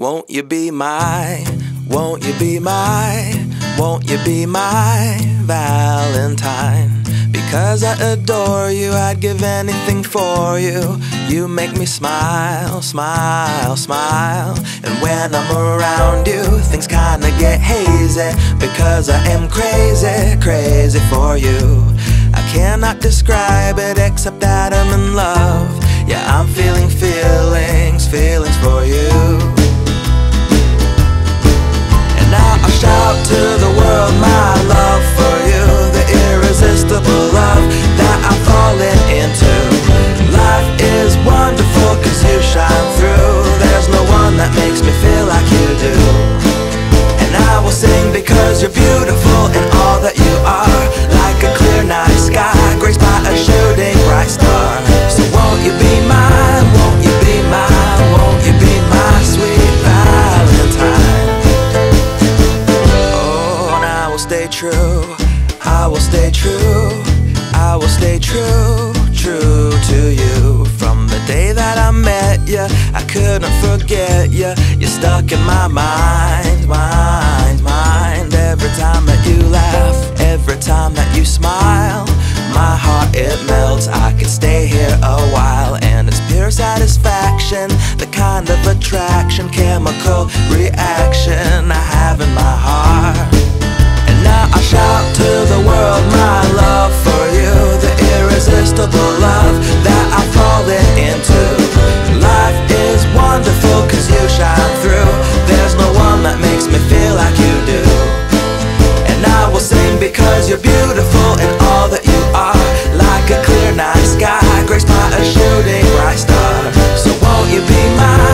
Won't you be my, won't you be my, won't you be my Valentine? Because I adore you, I'd give anything for you. You make me smile, smile, smile. And when I'm around you, things kinda get hazy. Because I am crazy, crazy for you. I cannot describe it except that I'm in love. Yeah, I'm feeling feelings, feelings for you. And now I'll shout to the world my love for you, the irresistible love that I'm falling into. Life is wonderful cause you shine through. There's no one that makes me feel like you do. And I will sing because you're beautiful in all that you are. Like a clear night sky, graced by a shooting bright star. So won't you be mine, won't you be mine, won't you be my sweet Valentine? Oh, and I will stay true, I will stay true, I will stay true, true to you. From the day that I met you, I couldn't forget you. You're stuck in my mind, mind, mind. Every time that you laugh, every time that you smile, my heart it melts. I could stay here a while. And it's pure satisfaction, the kind of attraction, chemical reaction I have in my heart. And now I shout to the world my love for you, the irresistible love that I'm falling into. Life is wonderful cause you shine through. There's no one that makes me feel like you do. And I will sing because you're beautiful in all that you are. Like a clear night sky, graced by a shooting bright star. So won't you be mine?